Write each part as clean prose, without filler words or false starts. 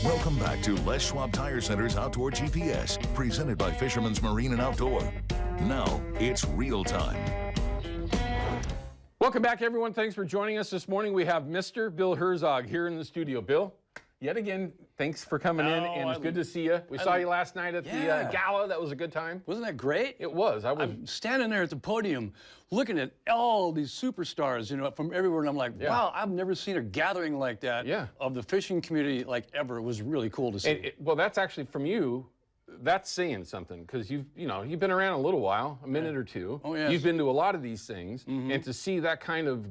Welcome back to Les Schwab Tire Center's Outdoor GPS, presented by Fisherman's Marine and Outdoor. Now, it's real time. Welcome back, everyone. Thanks for joining us this morning. We have Mr. Bill Herzog here in the studio. Bill, yet again, thanks for coming in, and it's good to see you. We saw you last night at the gala. That was a good time. Wasn't that great? It was. I'm standing there at the podium looking at all these superstars, you know, from everywhere, and I'm like, wow, I've never seen a gathering like that of the fishing community like ever. It was really cool to see. Well, that's actually from you. That's saying something, because you've been around a little while, a minute or two. Oh, yes. You've been to a lot of these things, and to see that kind of,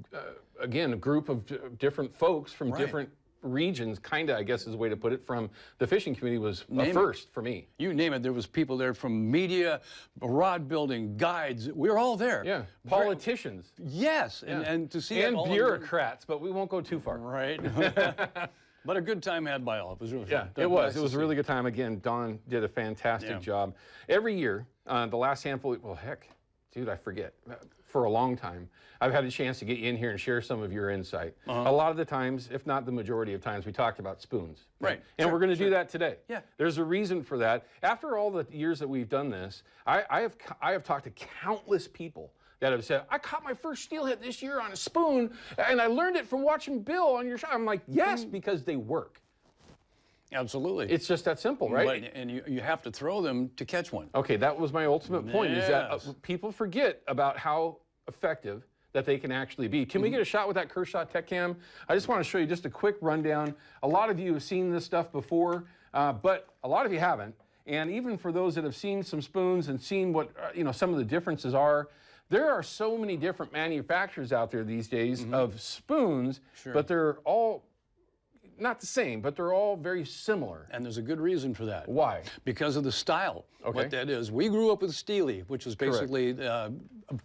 again, a group of different folks from different regions, kind of, I guess is the way to put it, from the fishing community was a first for me. You name it. There was people there from media, rod building, guides. We were all there. Yeah, politicians. Yes, and to see and bureaucrats, but we won't go too far. Right. But a good time had by all. It was really fun. It was. It was a really good time. Again, Don did a fantastic job. Every year, the last handful, well, heck, dude, I forget. For a long time, I've had a chance to get you in here and share some of your insight. A lot of the times, if not the majority of times, we talked about spoons. Right. And we're going to do that today. Yeah. There's a reason for that. After all the years that we've done this, I have talked to countless people that have said, I caught my first steelhead this year on a spoon, and I learned it from watching Bill on your show. I'm like, yes, because they work. Absolutely. It's just that simple, right? And you have to throw them to catch one. Okay, that was my ultimate point, is that people forget about how effective that they can actually be. Can we get a shot with that Kershaw Tech Cam? I just want to show you just a quick rundown. A lot of you have seen this stuff before, but a lot of you haven't. And even for those that have seen some spoons and seen what some of the differences are, there are so many different manufacturers out there these days of spoons, but they're all not the same, but they're all very similar. And there's a good reason for that. Why? Because of the style. Okay. What that is. We grew up with Steely, which is basically a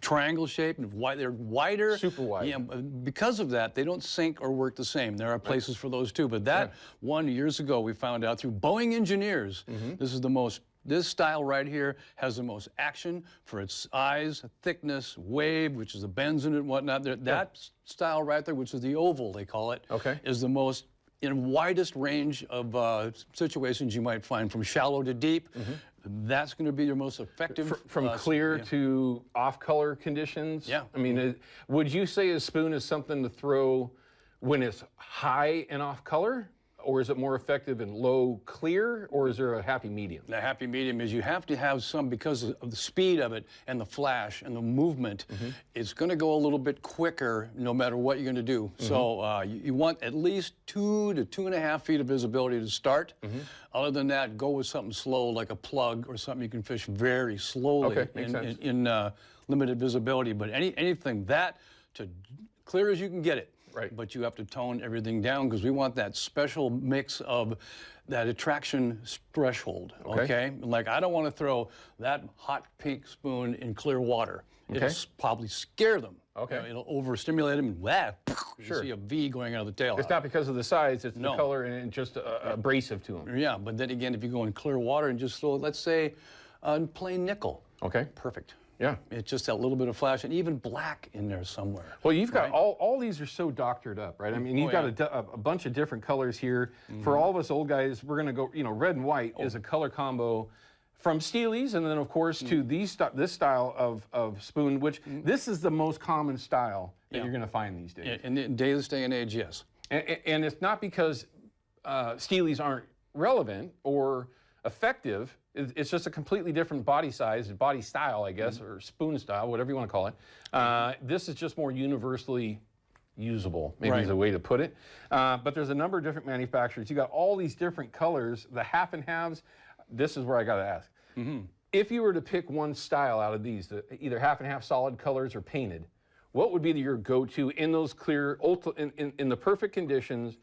triangle shape, and they're wider. Super wide. Yeah, because of that, they don't sink or work the same. There are places for those too. But that one, years ago, we found out through Boeing engineers, this style right here has the most action for its size, thickness, wave, which is the bends in it and whatnot. That style right there, which is the oval, they call it, is the most widest range of situations you might find, from shallow to deep. That's going to be your most effective. From clear to off-color conditions? Yeah. I mean, would you say a spoon is something to throw when it's high and off-color? Or is it more effective in low clear, or is there a happy medium? The happy medium is you have to have some, because of the speed of it and the flash and the movement, it's going to go a little bit quicker no matter what you're going to do. So you want at least 2 to 2.5 feet of visibility to start. Other than that, go with something slow like a plug or something you can fish very slowly in limited visibility. But anything that to clear as you can get it. Right. But you have to tone everything down, because we want that special mix of that attraction threshold, okay? Like, I don't want to throw that hot pink spoon in clear water. It'll probably scare them. It'll overstimulate them, and you see a V going out of the tail. It's not because of the size, it's the color and just abrasive to them. Yeah, but then again, if you go in clear water and just throw, let's say, plain nickel. Perfect. Yeah. It's just that little bit of flash, and even black in there somewhere. Well, you've got all these are so doctored up, right? I mean, you've got a bunch of different colors here. For all of us old guys, we're going to go, red and white is a color combo from Steely's, and then, of course, to this style of spoon, which this is the most common style that you're going to find these days. In this day and age, yes. And it's not because Steely's aren't relevant or effective. It's just a completely different body size, body style, I guess, or spoon style, whatever you want to call it. This is just more universally usable, maybe is a way to put it. But there's a number of different manufacturers. You got all these different colors, the half and halves. This is where I got to ask. If you were to pick one style out of these, either half and half solid colors or painted, what would be your go-to in those clear, in the perfect conditions?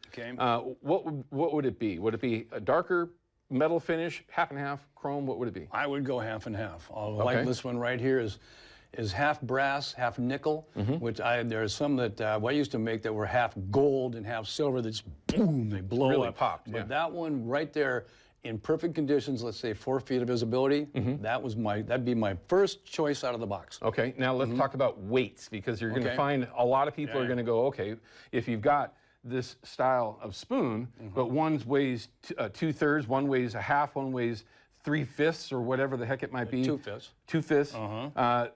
What would it be? Would it be a darker metal finish, half and half, chrome? What would it be? I would go half and half. Like this one right here is half brass, half nickel, which there are some that I used to make that were half gold and half silver that just boom, they blow really up. Popped. But that one right there, in perfect conditions, let's say 4 feet of visibility, that'd be my first choice out of the box. Okay, now let's talk about weights, because you're going to find a lot of people are going to go, okay, if you've got this style of spoon, but one weighs 2/3, one weighs a half, one weighs 3/5 or whatever the heck it might be. 2/5. 2/5.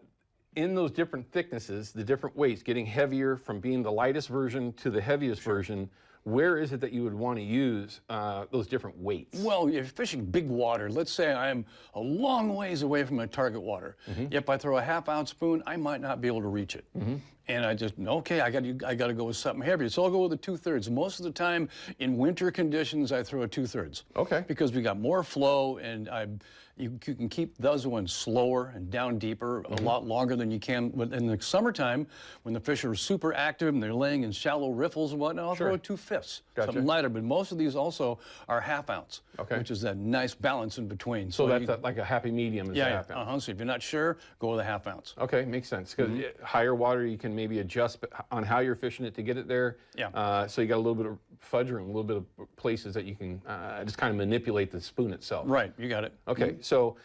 In those different thicknesses, the different weights, getting heavier from being the lightest version to the heaviest version, where is it that you would want to use those different weights? Well, if you're fishing big water, let's say I'm a long ways away from my target water. If I throw a 1/2 ounce spoon, I might not be able to reach it. And I just, okay, I got to go with something heavier. So I'll go with a 2/3. Most of the time in winter conditions, I throw a 2/3. Okay. Because we got more flow, and you can keep those ones slower and down deeper a lot longer than you can. In the summertime, when the fish are super active and they're laying in shallow riffles and whatnot, I'll throw a 2/5, something lighter. But most of these also are 1/2 ounce, which is that nice balance in between. So that's like a happy medium is a 1/2 ounce. So if you're not sure, go with a 1/2 ounce. Okay, makes sense. Because higher water, you can maybe adjust on how you're fishing it to get it there. So you got a little bit of fudge room, a little bit of places that you can just kind of manipulate the spoon itself. Right, you got it. Okay, so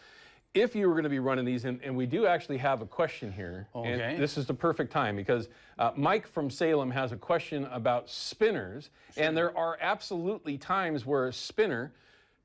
if you were going to be running these, and we do actually have a question here, and this is the perfect time because Mike from Salem has a question about spinners, and there are absolutely times where a spinner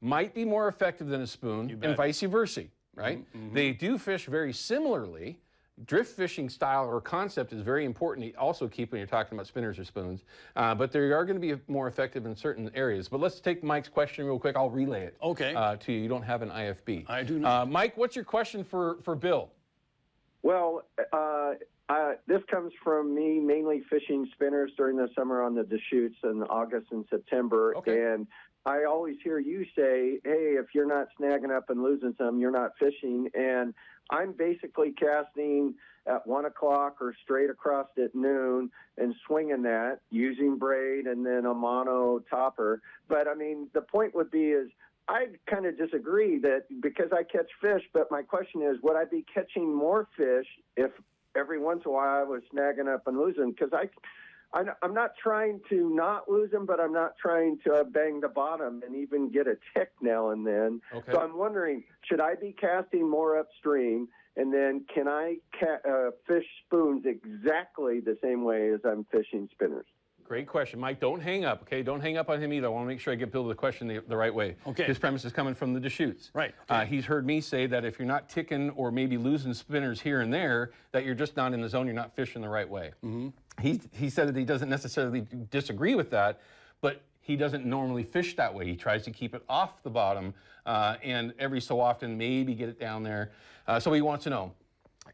might be more effective than a spoon, and vice versa, right? They do fish very similarly. Drift fishing style or concept is very important to also keep when you're talking about spinners or spoons, but they are going to be more effective in certain areas. But let's take Mike's question real quick. I'll relay it to you. You don't have an IFB. I do not. Mike, what's your question for Bill? Well, this comes from me mainly fishing spinners during the summer on the Deschutes in August and September. And I always hear you say, hey, if you're not snagging up and losing some, you're not fishing. And I'm basically casting at 1 o'clock or straight across at noon and swinging that using braid and then a mono topper. But, I mean, the point would be is I kind of disagree that because I catch fish, but my question is, would I be catching more fish if every once in a while I was snagging up and losing? Because I'm not trying to not lose them, but I'm not trying to bang the bottom and even get a tick now and then. So I'm wondering, should I be casting more upstream? And then can I fish spoons exactly the same way as I'm fishing spinners? Great question. Mike, don't hang up, okay? Don't hang up on him either. I want to make sure I get Bill the question the right way. His premise is coming from the Deschutes. Right. He's heard me say that if you're not ticking or maybe losing spinners here and there, that you're just not in the zone, you're not fishing the right way. He said that he doesn't necessarily disagree with that, but he doesn't normally fish that way. He tries to keep it off the bottom and every so often maybe get it down there. So he wants to know,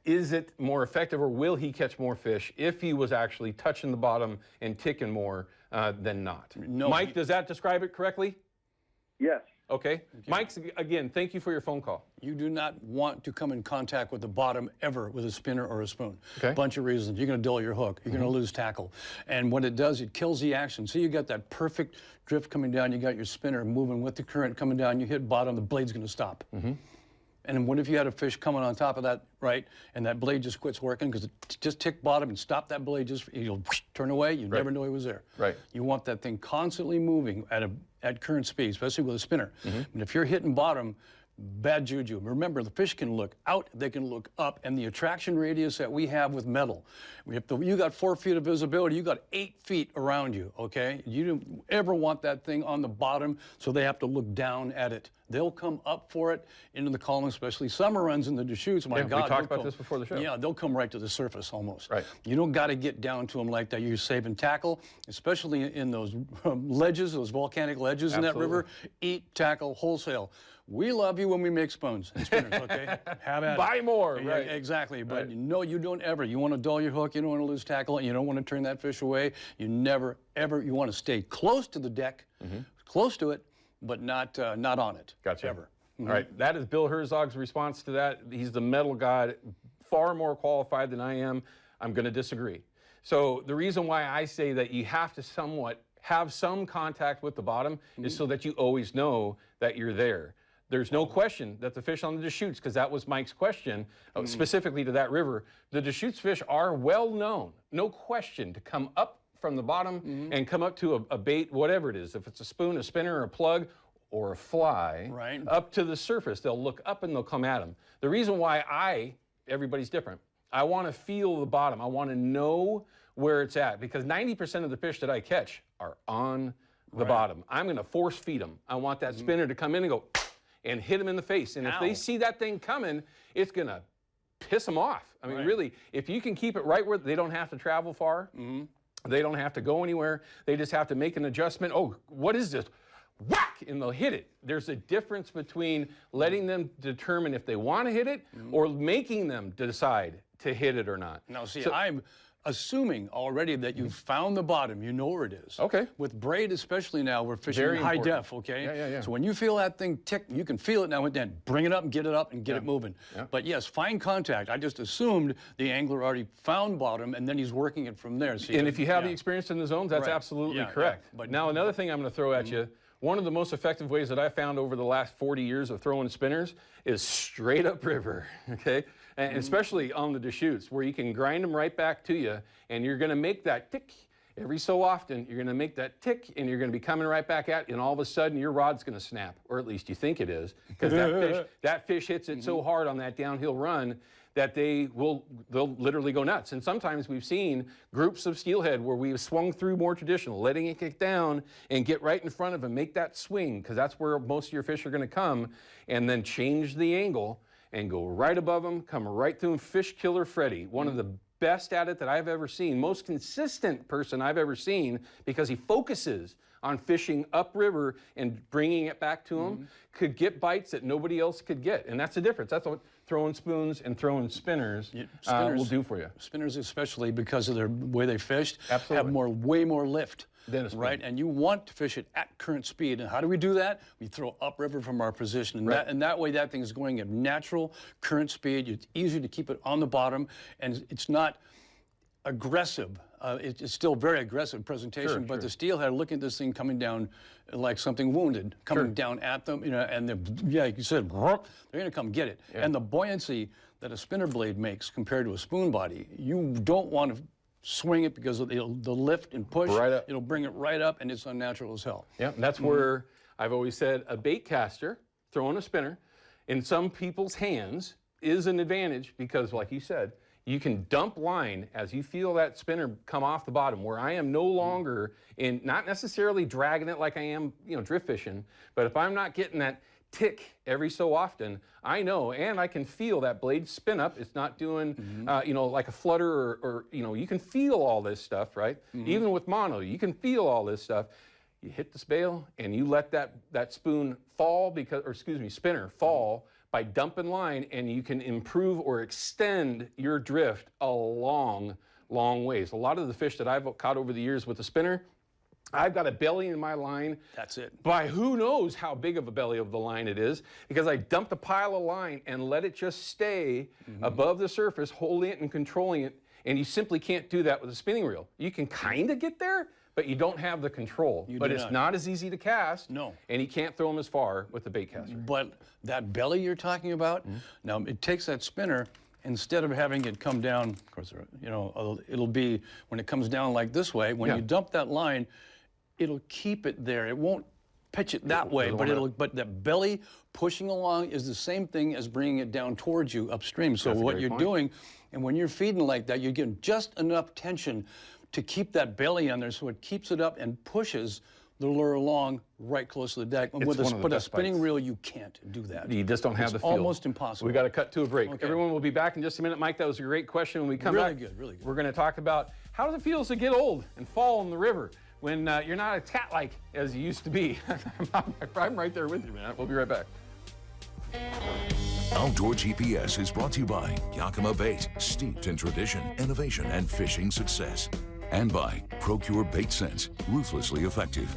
is it more effective or will he catch more fish if he was actually touching the bottom and ticking more than not? No, Mike, does that describe it correctly? Yes. Okay. Mike, again, thank you for your phone call. You do not want to come in contact with the bottom ever with a spinner or a spoon. Bunch of reasons. You're going to dull your hook. You're going to lose tackle. And what it does, it kills the action. So you got that perfect drift coming down. You got your spinner moving with the current coming down. You hit bottom, the blade's going to stop. And what if you had a fish coming on top of that, right, and that blade just quits working because it just ticked bottom and stopped that blade, you'll turn away, you never know it was there. You want that thing constantly moving at current speed, especially with a spinner. And if you're hitting bottom, bad juju. Remember, the fish can look out, they can look up, and the attraction radius that we have with metal, you got 4 feet of visibility, you got 8 feet around you, okay? You don't ever want that thing on the bottom, so they have to look down at it. They'll come up for it into the column, especially summer runs in the Deschutes. My God, we talked about this before the show. Yeah, they'll come right to the surface almost. You don't got to get down to them like that. You're saving tackle, especially in those ledges, those volcanic ledges in that river. Eat tackle wholesale. We love you when we make spoons and spinners, okay? Have at it. Buy more, Yeah, exactly. But no, you don't ever. You want to dull your hook. You don't want to lose tackle. And you don't want to turn that fish away. You never, ever. You want to stay close to the deck, close to it, but not on it. Gotcha. Ever. All right. That is Bill Herzog's response to that. He's the metal god, far more qualified than I am. I'm going to disagree. So the reason why I say that you have to somewhat have some contact with the bottom is so that you always know that you're there. There's no question that the fish on the Deschutes, because that was Mike's question, specifically to that river, the Deschutes fish are well known, no question, to come up from the bottom and come up to a bait, whatever it is, if it's a spoon, a spinner, a plug, or a fly, up to the surface. They'll look up and they'll come at them. The reason why everybody's different. I want to feel the bottom. I want to know where it's at, because 90% of the fish that I catch are on the bottom. I'm going to force feed them. I want that spinner to come in and go and hit them in the face. And if they see that thing coming, it's going to piss them off. I mean, really, if you can keep it right where they don't have to travel far, they don't have to go anywhere, they just have to make an adjustment. Oh, what is this? Whack! And they'll hit it. There's a difference between letting them determine if they want to hit it or making them decide to hit it or not. Now, see, I'm assuming already that you've found the bottom, you know where it is. Okay. With braid especially now, we're fishing high def, okay? Yeah. So when you feel that thing tick, you can feel it now and then. Bring it up and get it moving. But yes, fine contact. I just assumed the angler already found bottom and then he's working it from there. So and if you have the experience in the zones, that's absolutely correct. But now another thing I'm going to throw at you, one of the most effective ways that I found over the last 40 years of throwing spinners is straight up river, okay? And especially on the Deschutes, where you can grind them right back to you, and you're going to make that tick every so often. You're going to make that tick, and you're going to be coming right back at you, and all of a sudden your rod's going to snap, or at least you think it is, because that fish hits it so hard on that downhill run that they'll literally go nuts. And sometimes we've seen groups of steelhead where we've swung through more traditional, letting it kick down and get right in front of them, make that swing, because that's where most of your fish are going to come, and then change the angle and go right above them, come right through them. Fish Killer Freddy, one of the best at it that I've ever seen, most consistent person I've ever seen, because he focuses on fishing upriver and bringing it back to him, could get bites that nobody else could get. And that's the difference. That's what throwing spoons and throwing spinners will do for you. Spinners especially, because of their way they fished, Absolutely. have way more lift. Right, and you want to fish it at current speed. And how do we do that? We throw upriver from our position, and that way that thing is going at natural current speed. It's easy to keep it on the bottom, and it's not aggressive. It's still very aggressive presentation, but the steelhead looking at this thing coming down like something wounded, coming down at them, you know, and like you said, they're going to come get it. And the buoyancy that a spinner blade makes compared to a spoon body, you don't want to swing it because of the lift and push. It'll bring it right up, and it's unnatural as hell. Yeah, and that's where I've always said a bait caster throwing a spinner in some people's hands is an advantage, because like you said, you can dump line as you feel that spinner come off the bottom, where I am no longer in, not necessarily dragging it like I am, you know, drift fishing, but if I'm not getting that tick every so often, I know, and I can feel that blade spin up. It's not doing, you know, like a flutter or, you know, you can feel all this stuff, right? Even with mono, you can feel all this stuff. You hit the bail and you let that spoon fall, spinner fall by dumping line, and you can improve or extend your drift a long ways. A lot of the fish that I've caught over the years with the spinner, I've got a belly in my line. That's it. By who knows how big of a belly of the line it is, because I dumped a pile of line and let it just stay above the surface, holding it and controlling it. And you simply can't do that with a spinning reel. You can kind of get there, but you don't have the control. But it's not as easy to cast. No. And you can't throw them as far with the bait caster. But that belly you're talking about, now it takes that spinner, instead of having it come down, of course, you know, it'll be, when it comes down like this way, when you dump that line, it'll keep it there. It won't pitch it that way, but that belly pushing along is the same thing as bringing it down towards you upstream. So what you're doing, and when you're feeding like that, you're getting just enough tension to keep that belly on there, so it keeps it up and pushes the lure along right close to the deck. With a spinning reel, you can't do that. You just don't have the feel. It's almost impossible. We got to cut to a break. Okay. Everyone will be back in just a minute. Mike, that was a great question. When we come back, really good. We're going to talk about how does it feel to get old and fall in the river when you're not as cat-like as you used to be. I'm right there with you, man. We'll be right back. Outdoor GPS is brought to you by Yakima Bait, steeped in tradition, innovation, and fishing success. And by Procure Bait Sense, ruthlessly effective.